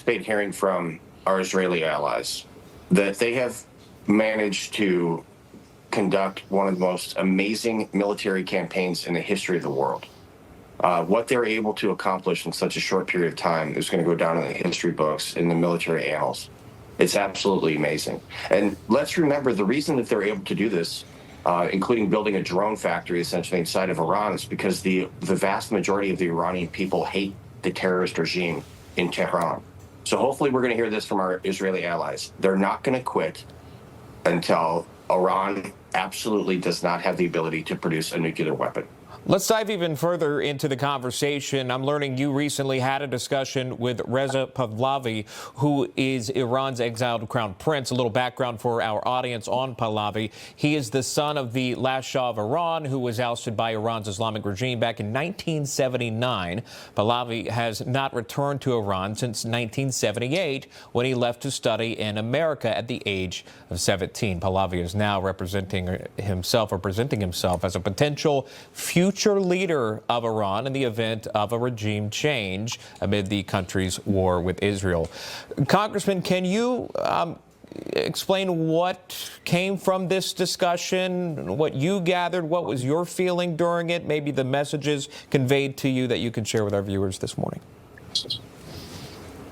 anticipate hearing from our Israeli allies that they have managed to conduct one of the most amazing military campaigns in the history of the world. What they're able to accomplish in such a short period of time is going to go down in the history books, in the military annals. It's absolutely amazing. And let's remember the reason that they're able to do this, including building a drone factory essentially inside of Iran, is because the vast majority of the Iranian people hate the terrorist regime in Tehran. So hopefully we're going to hear this from our Israeli allies. They're not going to quit until Iran absolutely does not have the ability to produce a nuclear weapon. Let's dive even further into the conversation. I'm learning you recently had a discussion with Reza Pahlavi, who is Iran's exiled crown prince. A little background for our audience on Pahlavi. He is the son of the last Shah of Iran, who was ousted by Iran's Islamic regime back in 1979. Pahlavi has not returned to Iran since 1978, when he left to study in America at the age of 17. Pahlavi is now presenting himself as a potential future leader of Iran in the event of a regime change amid the country's war with Israel. Congressman, can you explain what came from this discussion, what you gathered, what was your feeling during it, maybe the messages conveyed to you that you can share with our viewers this morning?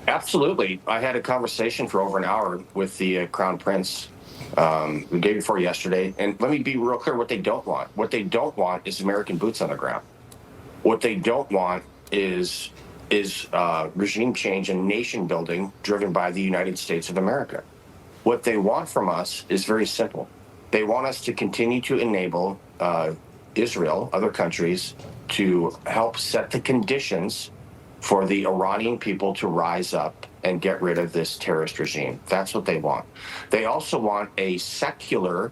Absolutely. I had a conversation for over an hour with the Crown Prince the day before yesterday, and let me be real clear what they don't want. What they don't want is American boots on the ground. What they don't want is regime change and nation building driven by the United States of America. What they want from us is very simple. They want us to continue to enable Israel, other countries, to help set the conditions for the Iranian people to rise up and get rid of this terrorist regime. That's what they want. They also want a secular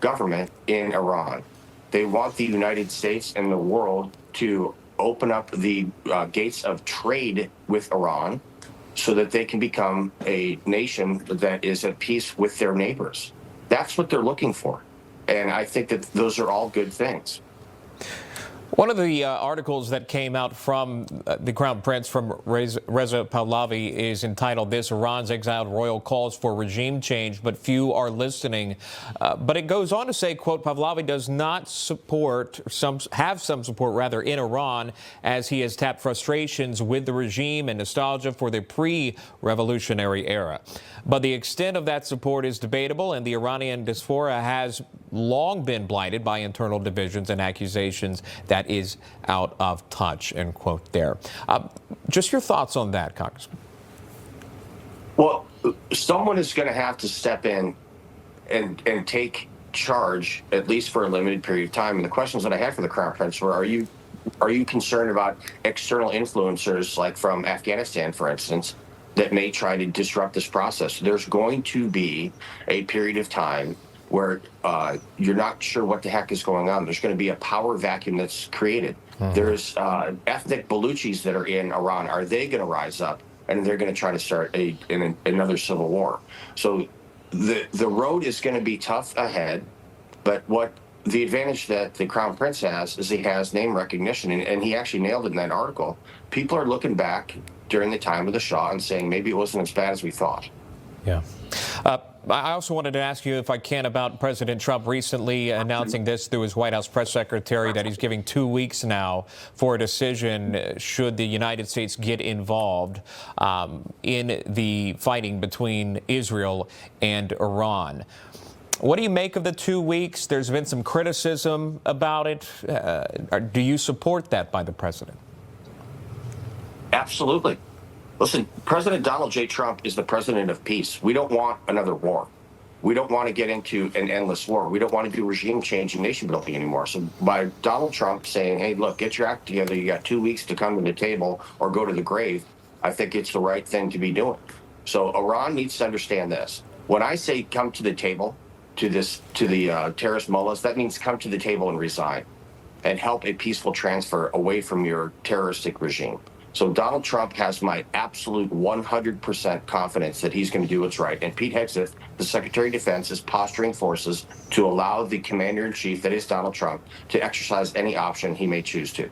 government in Iran. They want the United States and the world to open up the gates of trade with Iran so that they can become a nation that is at peace with their neighbors. That's what they're looking for. And I think that those are all good things. One of the articles that came out from the Crown Prince, from Reza Pahlavi, is entitled, "This Iran's Exiled Royal Calls for Regime Change, but Few Are Listening." But it goes on to say, quote, Pahlavi does not have some support in Iran, as he has tapped frustrations with the regime and nostalgia for the pre-revolutionary era. But the extent of that support is debatable, and the Iranian diaspora has long been blinded by internal divisions and accusations that is out of touch, end quote there. Just your thoughts on that, Congressman. Well, someone is going to have to step in and take charge, at least for a limited period of time. And the questions that I had for the Crown Prince were, are you concerned about external influencers, like from Afghanistan, for instance, that may try to disrupt this process? There's going to be a period of time where you're not sure what the heck is going on. There's going to be a power vacuum that's created. There's ethnic Baluchis that are in Iran. Are they going to rise up and they're going to try to start another civil war? So the road is going to be tough ahead, but what the advantage that the Crown Prince has is he has name recognition, and he actually nailed it in that article. People are looking back during the time of the Shah and saying maybe it wasn't as bad as we thought. Yeah. I also wanted to ask you, if I can, about President Trump recently announcing this through his White House press secretary, that he's giving 2 weeks now for a decision should the United States get involved in the fighting between Israel and Iran. What do you make of the 2 weeks? There's been some criticism about it. Do you support that by the president? Absolutely. Listen, President Donald J. Trump is the president of peace. We don't want another war. We don't want to get into an endless war. We don't want to do regime change and nation building anymore. So by Donald Trump saying, hey, look, get your act together, you got 2 weeks to come to the table or go to the grave, I think it's the right thing to be doing. So Iran needs to understand this. When I say come to the table to the terrorist mullahs, that means come to the table and resign and help a peaceful transfer away from your terroristic regime. So Donald Trump has my absolute 100% confidence that he's going to do what's right. And Pete Hegseth, the Secretary of Defense, is posturing forces to allow the commander-in-chief, that is Donald Trump, to exercise any option he may choose to.